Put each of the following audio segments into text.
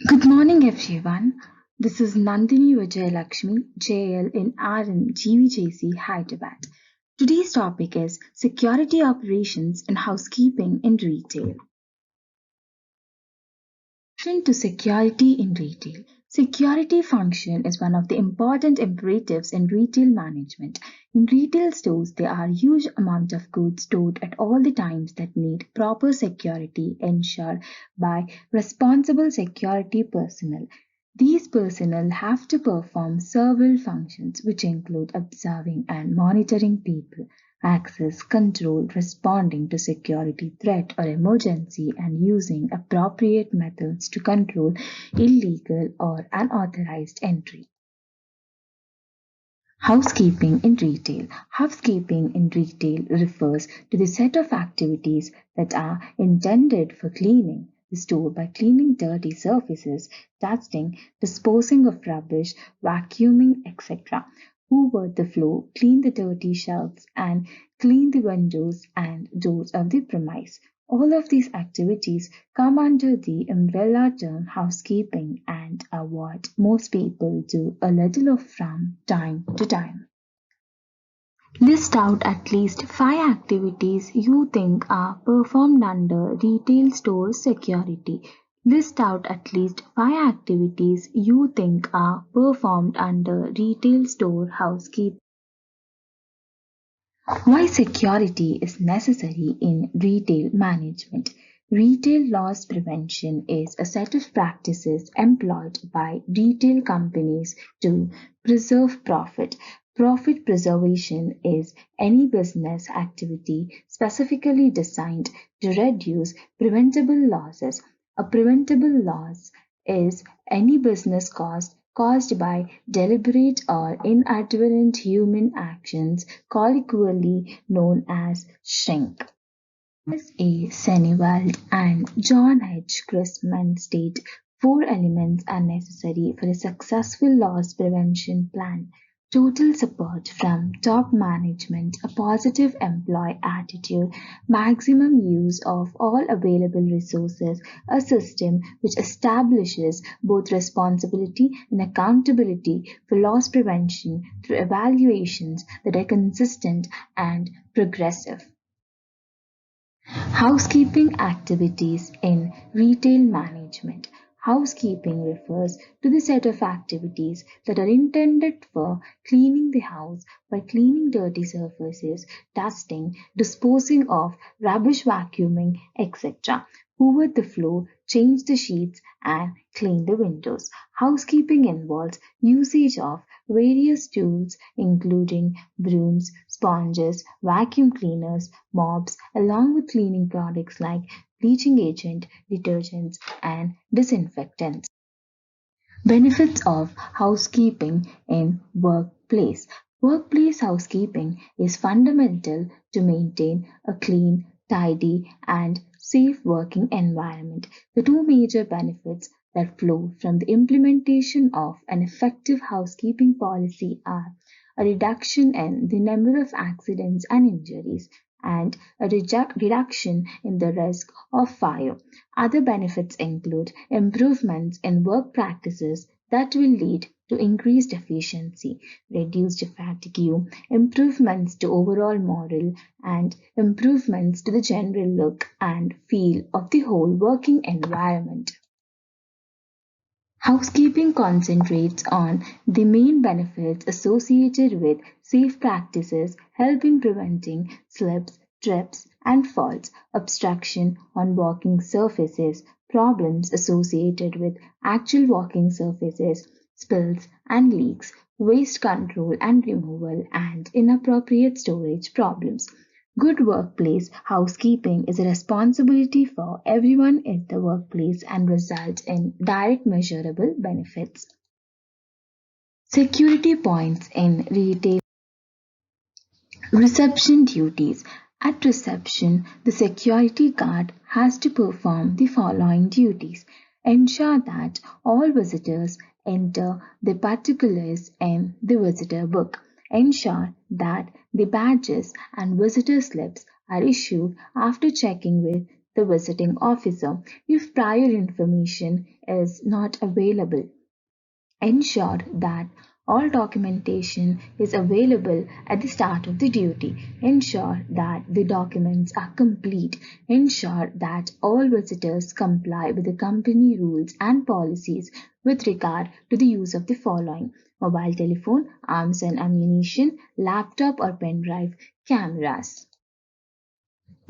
Good morning, everyone. This is Nandini Vijayalakshmi, JL in RM GVJC, Hyderabad. Today's topic is Security Operations and Housekeeping in Retail. To security in retail. Security function is one of the important imperatives in retail management. In retail stores, there are huge amount of goods stored at all the times that need proper security ensured by responsible security personnel. These personnel have to perform several functions which include observing and monitoring people, access control, responding to security threat or emergency, and using appropriate methods to control illegal or unauthorized entry. Housekeeping in retail. Housekeeping in retail refers to the set of activities that are intended for cleaning the store by cleaning dirty surfaces, dusting, disposing of rubbish, vacuuming, etc. Hoover the floor, clean the dirty shelves, and clean the windows and doors of the premise. All of these activities come under the umbrella term housekeeping and are what most people do a little of from time to time. List out at least 5 activities you think are performed under retail store security. List out at least 5 activities you think are performed under retail store housekeeping. Why security is necessary in retail management. Retail loss prevention is a set of practices employed by retail companies to preserve profit. Profit preservation is any business activity specifically designed to reduce preventable losses. A preventable loss is any business cost caused by deliberate or inadvertent human actions, colloquially known as shrink. S.A. Sennewald and John H. Chrisman state 4 elements are necessary for a successful loss prevention plan. Total support from top management, a positive employee attitude, maximum use of all available resources, a system which establishes both responsibility and accountability for loss prevention through evaluations that are consistent and progressive. Housekeeping activities in retail management. Housekeeping refers to the set of activities that are intended for cleaning the house by cleaning dirty surfaces, dusting, disposing of rubbish, vacuuming, etc. Hoover the floor, change the sheets, and clean the windows. Housekeeping involves usage of various tools including brooms, sponges, vacuum cleaners, mops, along with cleaning products like bleaching agent, detergents, and disinfectants. Benefits of housekeeping in workplace. Workplace housekeeping is fundamental to maintain a clean, tidy, and safe working environment. The two major benefits that flow from the implementation of an effective housekeeping policy are a reduction in the number of accidents and injuries and a reduction in the risk of fire. Other benefits include improvements in work practices that will lead to increased efficiency, reduced fatigue, improvements to overall morale, and improvements to the general look and feel of the whole working environment. Housekeeping concentrates on the main benefits associated with safe practices, help in preventing slips, trips, and falls, obstruction on walking surfaces, problems associated with actual walking surfaces, spills and leaks, waste control and removal, and inappropriate storage problems. Good workplace housekeeping is a responsibility for everyone in the workplace and results in direct measurable benefits. Security points in retail. Reception duties. At reception, the security guard has to perform the following duties. Ensure that all visitors enter the particulars in the visitor book. Ensure that the badges and visitor slips are issued after checking with the visiting officer if prior information is not available. Ensure that all documentation is available at the start of the duty. Ensure that the documents are complete. Ensure that all visitors comply with the company rules and policies with regard to the use of the following: mobile telephone, arms and ammunition, laptop or pen drive, cameras.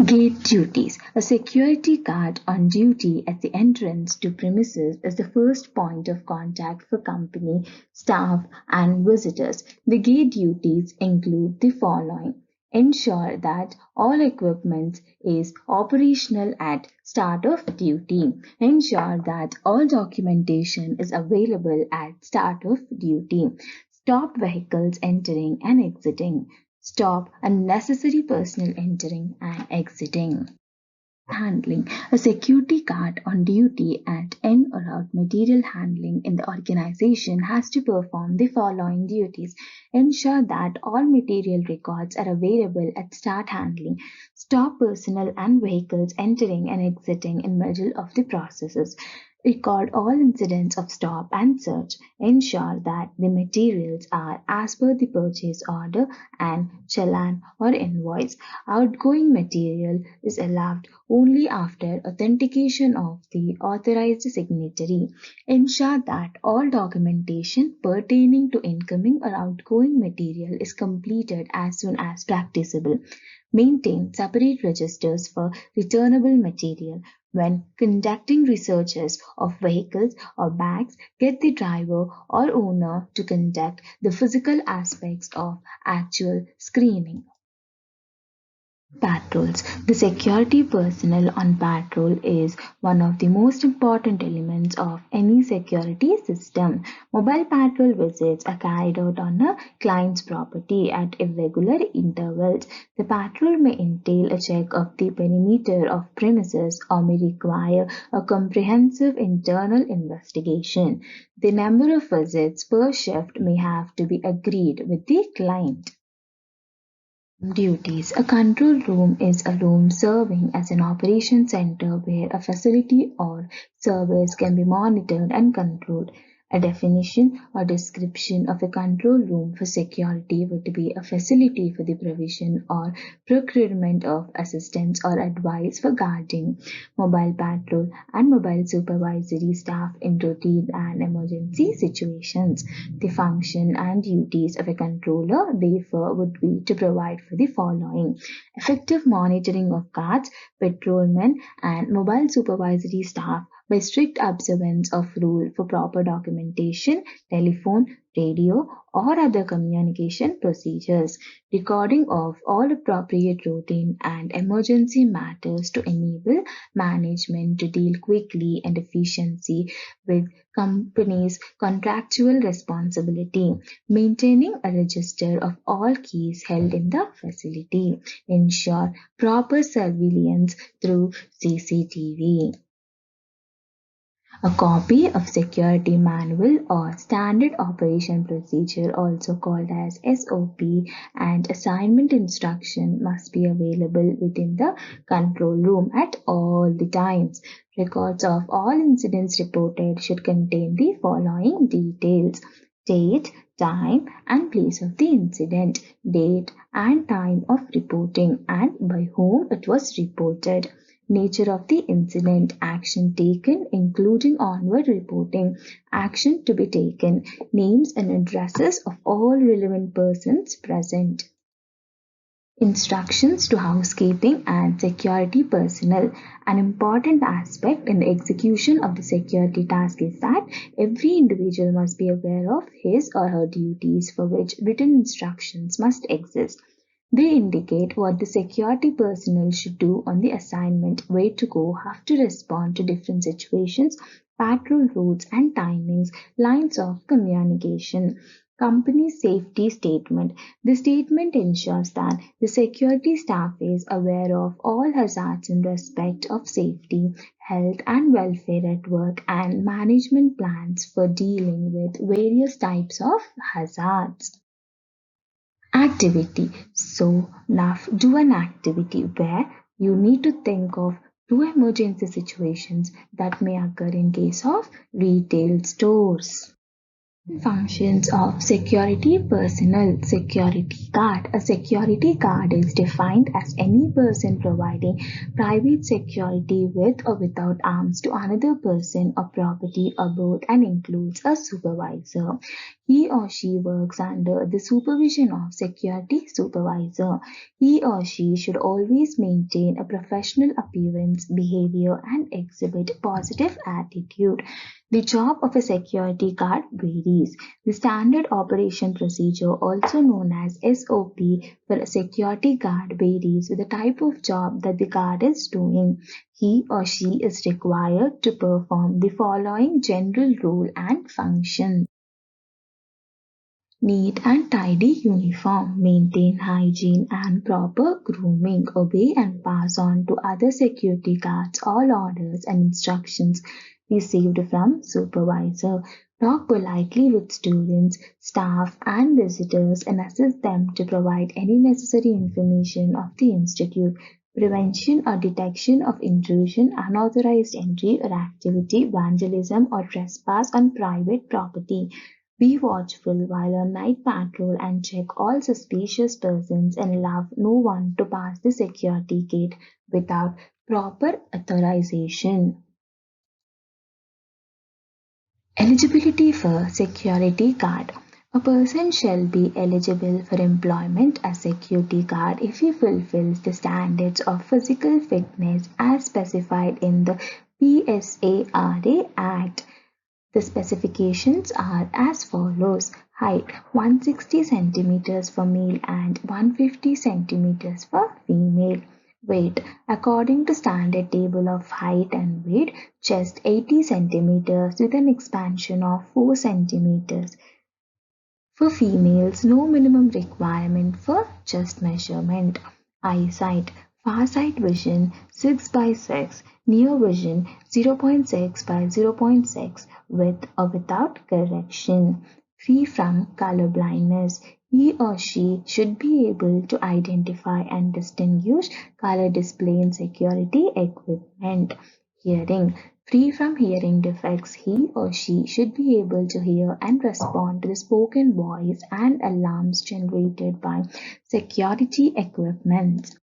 Gate duties. A security guard on duty at the entrance to premises is the first point of contact for company, staff, and visitors. The gate duties include the following: ensure that all equipment is operational at start of duty. Ensure that all documentation is available at start of duty. Stop vehicles entering and exiting. Stop unnecessary personnel entering and exiting. Handling. A security guard on duty at in or out material handling in the organization has to perform the following duties: ensure that all material records are available at start handling. Stop personnel and vehicles entering and exiting in middle of the processes. Record all incidents of stop and search. Ensure that the materials are as per the purchase order and challan or invoice. Outgoing material is allowed only after authentication of the authorized signatory. Ensure that all documentation pertaining to incoming or outgoing material is completed as soon as practicable. Maintain separate registers for returnable material. When conducting researches of vehicles or bags, get the driver or owner to conduct the physical aspects of actual screening. Patrols. The security personnel on patrol is one of the most important elements of any security system. Mobile patrol visits are carried out on a client's property at irregular intervals. The patrol may entail a check of the perimeter of premises or may require a comprehensive internal investigation. The number of visits per shift may have to be agreed with the client. Duties. A control room is a room serving as an operation center where a facility or service can be monitored and controlled. A definition or description of a control room for security would be a facility for the provision or procurement of assistance or advice for guarding, mobile patrol, and mobile supervisory staff in routine and emergency situations. The function and duties of a controller, therefore, would be to provide for the following: effective monitoring of guards, patrolmen, and mobile supervisory staff by strict observance of rule for proper documentation, telephone, radio, or other communication procedures, recording of all appropriate routine and emergency matters to enable management to deal quickly and efficiently with company's contractual responsibility, maintaining a register of all keys held in the facility, ensure proper surveillance through CCTV. A copy of Security Manual or Standard Operation Procedure, also called as SOP, and assignment instruction must be available within the control room at all the times. Records of all incidents reported should contain the following details: date, time, and place of the incident, date and time of reporting, and by whom it was reported. Nature of the incident, action taken, including onward reporting, action to be taken, names and addresses of all relevant persons present. Instructions to housekeeping and security personnel. An important aspect in the execution of the security task is that every individual must be aware of his or her duties for which written instructions must exist. They indicate what the security personnel should do on the assignment, where to go, how to respond to different situations, patrol routes and timings, lines of communication. Company safety statement. The statement ensures that the security staff is aware of all hazards in respect of safety, health and welfare at work, and management plans for dealing with various types of hazards. Activity. So now do an activity where you need to think of to emergency situations that may occur in case of retail stores. Functions of security personnel. Security guard. A security guard is defined as any person providing private security with or without arms to another person or property or both, and includes a supervisor. He or she works under the supervision of security supervisor. He or she should always maintain a professional appearance, behavior, and exhibit positive attitude. The job of a security guard varies. The standard operation procedure, also known as SOP, for a security guard varies with the type of job that the guard is doing. He or she is required to perform the following general role and function. Neat and tidy uniform, maintain hygiene and proper grooming, obey and pass on to other security guards all orders and instructions received from supervisor, talk politely with students, staff and visitors and assist them to provide any necessary information of the institute, prevention or detection of intrusion, unauthorized entry or activity, vandalism or trespass on private property. Be watchful while on night patrol and check all suspicious persons and allow no one to pass the security gate without proper authorization. Eligibility for security guard. A person shall be eligible for employment as security guard if he fulfills the standards of physical fitness as specified in the PSARA Act. The specifications are as follows. Height 160 centimeters for male and 150 centimeters for female. Weight according to standard table of height and weight, chest 80 centimeters with an expansion of 4 centimeters. For females, no minimum requirement for chest measurement. Eyesight, far sight vision 6 by 6, near vision 0.6 by 0.6, with or without correction. Free from color blindness. He or she should be able to identify and distinguish color display in security equipment. Hearing. Free from hearing defects, he or she should be able to hear and respond to the spoken voice and alarms generated by security equipment.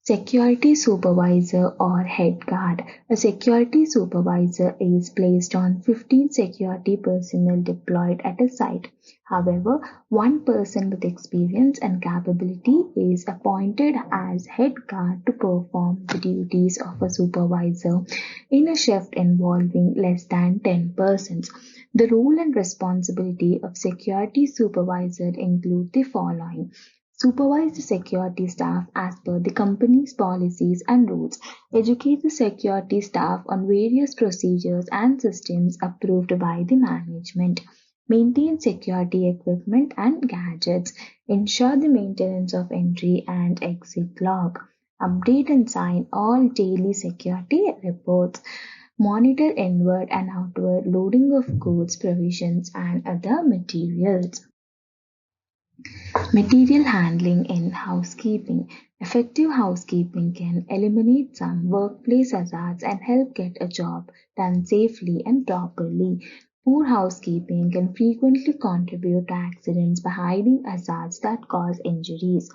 Security supervisor or head guard. A security supervisor is placed on 15 security personnel deployed at a site. However, one person with experience and capability is appointed as head guard to perform the duties of a supervisor in a shift involving less than 10 persons. The role and responsibility of security supervisor include the following: supervise the security staff as per the company's policies and rules. Educate the security staff on various procedures and systems approved by the management. Maintain security equipment and gadgets. Ensure the maintenance of entry and exit log. Update and sign all daily security reports. Monitor inward and outward loading of goods, provisions, and other materials. Material handling in housekeeping. Effective housekeeping can eliminate some workplace hazards and help get a job done safely and properly. Poor housekeeping can frequently contribute to accidents by hiding hazards that cause injuries.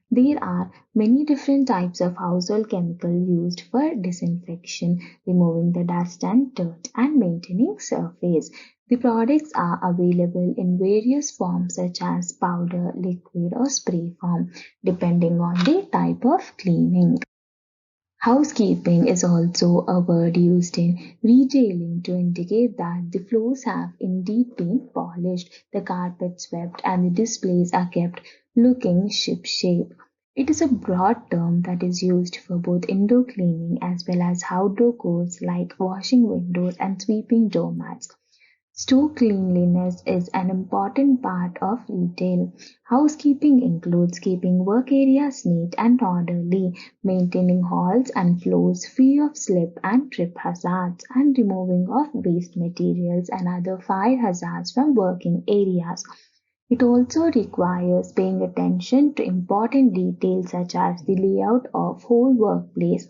There are many different types of household chemicals used for disinfection, removing the dust and dirt, and maintaining surface. The products are available in various forms such as powder, liquid, or spray form, depending on the type of cleaning. Housekeeping is also a word used in retailing to indicate that the floors have indeed been polished, the carpets swept, and the displays are kept looking shipshape. It is a broad term that is used for both indoor cleaning as well as outdoor chores like washing windows and sweeping doormats. Store cleanliness is an important part of retail. Housekeeping includes keeping work areas neat and orderly, maintaining halls and floors free of slip and trip hazards, and removing of waste materials and other fire hazards from working areas. It also requires paying attention to important details such as the layout of whole workplace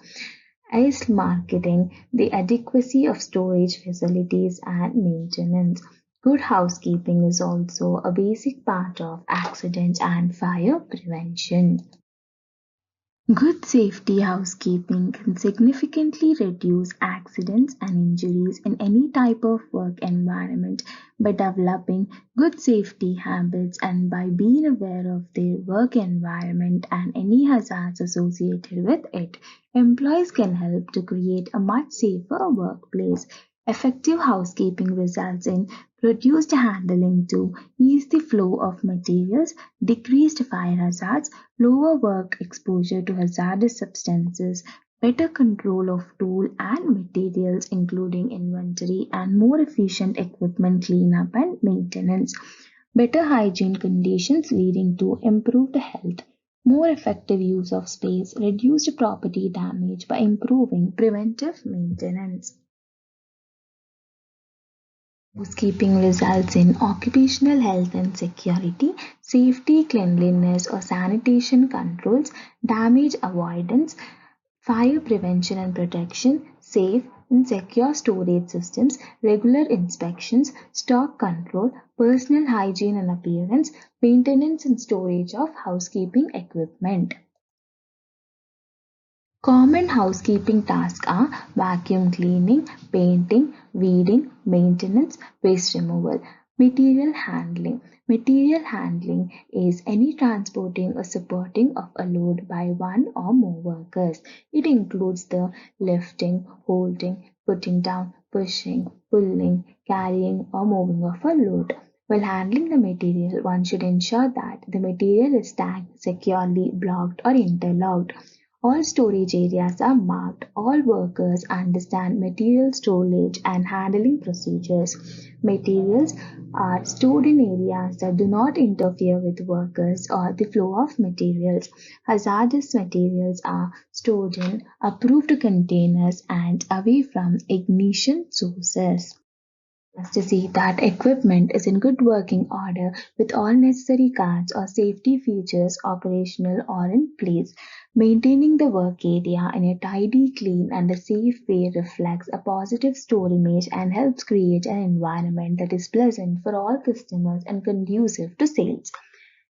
is marketing, the adequacy of storage facilities and maintenance. Good housekeeping is also a basic part of accident and fire prevention. Good safety housekeeping can significantly reduce accidents and injuries in any type of work environment by developing good safety habits and by being aware of their work environment and any hazards associated with it. Employees can help to create a much safer workplace. Effective housekeeping results in reduced handling to ease the flow of materials, decreased fire hazards, lower work exposure to hazardous substances, better control of tool and materials including inventory and more efficient equipment cleanup and maintenance, better hygiene conditions leading to improved health, more effective use of space, reduced property damage by improving preventive maintenance. Housekeeping results in occupational health and security, safety, cleanliness or sanitation controls, damage avoidance, fire prevention and protection, safe and secure storage systems, regular inspections, stock control, personal hygiene and appearance, maintenance and storage of housekeeping equipment. Common housekeeping tasks are vacuum cleaning, painting, weeding, maintenance, waste removal. Material handling. Material handling is any transporting or supporting of a load by one or more workers. It includes the lifting, holding, putting down, pushing, pulling, carrying or moving of a load. While handling the material, one should ensure that the material is tagged, securely blocked or interlocked. All storage areas are marked. All workers understand material storage and handling procedures. Materials are stored in areas that do not interfere with workers or the flow of materials. Hazardous materials are stored in approved containers and away from ignition sources to see that equipment is in good working order with all necessary guards or safety features operational or in place. Maintaining the work area in a tidy, clean, and a safe way reflects a positive store image and helps create an environment that is pleasant for all customers and conducive to sales.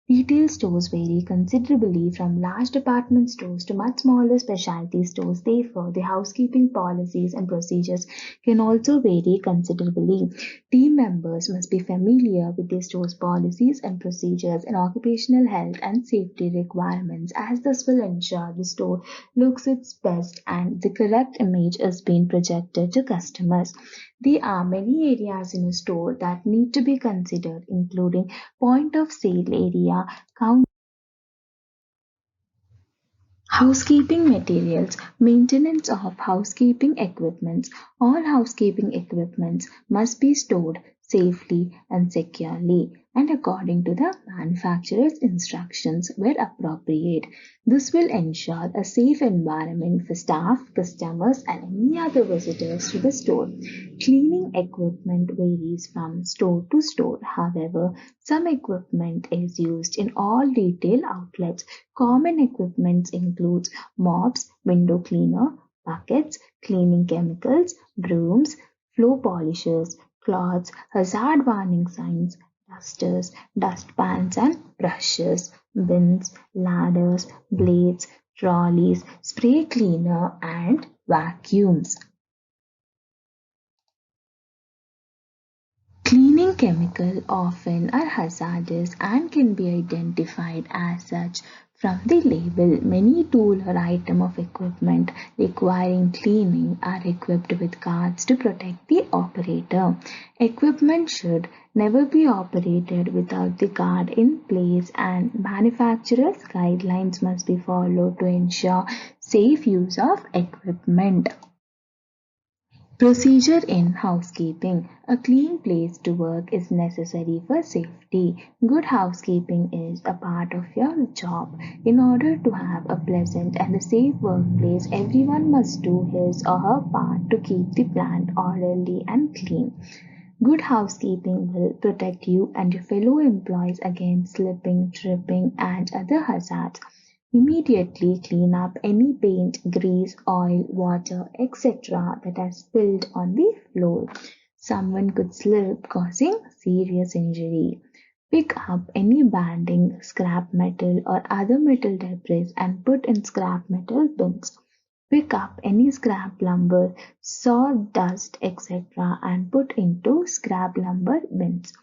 Retail stores vary considerably from large department stores to much smaller specialty stores. Therefore, the housekeeping policies and procedures can also vary considerably. Team members must be familiar with the store's policies and procedures and occupational health and safety requirements, as this will ensure the store looks its best and the correct image is being projected to customers. There are many areas in a store that need to be considered, including point of sale area, count, housekeeping materials, maintenance of housekeeping equipments. All housekeeping equipments must be stored safely and securely and according to the manufacturer's instructions where appropriate. This will ensure a safe environment for staff, customers, and any other visitors to the store. Cleaning equipment varies from store to store. However, some equipment is used in all retail outlets. Common equipment includes mops, window cleaner, buckets, cleaning chemicals, brooms, floor polishers, cloths, hazard warning signs, dusters, dustpans and brushes, bins, ladders, blades, trolleys, spray cleaner and vacuums. Cleaning chemicals often are hazardous and can be identified as such from the label. Many tool or item of equipment requiring cleaning are equipped with guards to protect the operator. Equipment should never be operated without the guard in place and manufacturer's guidelines must be followed to ensure safe use of equipment. Procedure in housekeeping. A clean place to work is necessary for safety. Good housekeeping is a part of your job. In order to have a pleasant and a safe workplace, everyone must do his or her part to keep the plant orderly and clean. Good housekeeping will protect you and your fellow employees against slipping, tripping, and other hazards. Immediately clean up any paint, grease, oil, water, etc. that has spilled on the floor. Someone could slip, causing serious injury. Pick up any banding, scrap metal, or other metal debris and put in scrap metal bins. Pick up any scrap lumber, sawdust, etc. and put into scrap lumber bins.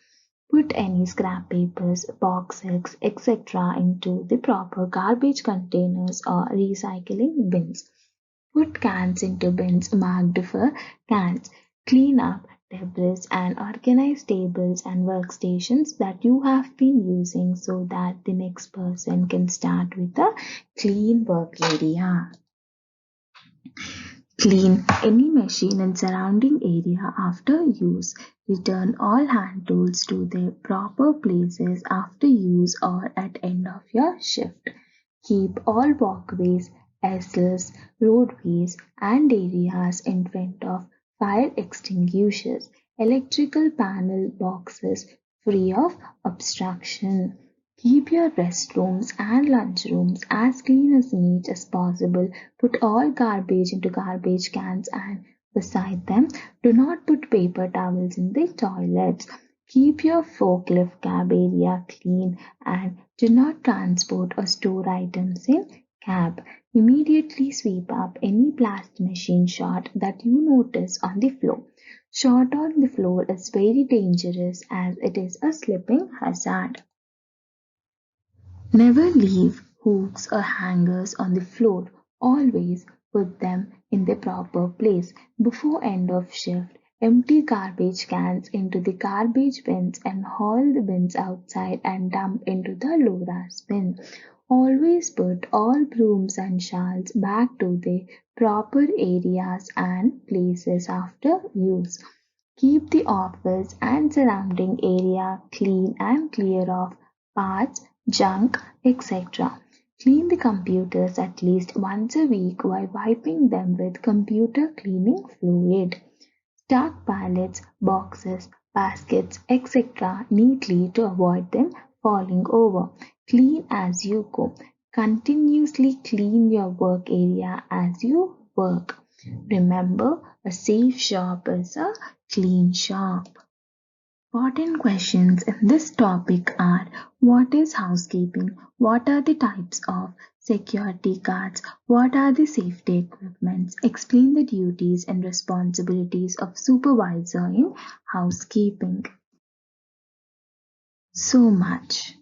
Put any scrap papers, boxes, etc. into the proper garbage containers or recycling bins. Put cans into bins marked for cans. Clean up debris and organize tables and workstations that you have been using so that the next person can start with a clean work area. Clean any machine and surrounding area after use. Return all hand tools to their proper places after use or at end of your shift. Keep all walkways, aisles, roadways and areas in front of fire extinguishers, electrical panel boxes free of obstruction. Keep your restrooms and lunchrooms as clean as neat as possible. Put all garbage into garbage cans and beside them, do not put paper towels in the toilets. Keep your forklift cab area clean and do not transport or store items in cab. Immediately sweep up any plastic machine shot that you notice on the floor. Shot on the floor is very dangerous as it is a slipping hazard. Never leave hooks or hangers on the floor. Always put them in the proper place. Before end of shift, empty garbage cans into the garbage bins and haul the bins outside and dump into the Lora's bin. Always put all brooms and shawls back to the proper areas and places after use. Keep the office and surrounding area clean and clear of parts, junk, etc. Clean the computers at least once a week while wiping them with computer cleaning fluid. Stack pallets, boxes, baskets, etc. neatly to avoid them falling over. Clean as you go. Continuously clean your work area as you work. Remember, a safe shop is a clean shop. Important questions in this topic are: what is housekeeping? What are the types of security guards? What are the safety equipments? Explain the duties and responsibilities of supervisor in housekeeping. So much.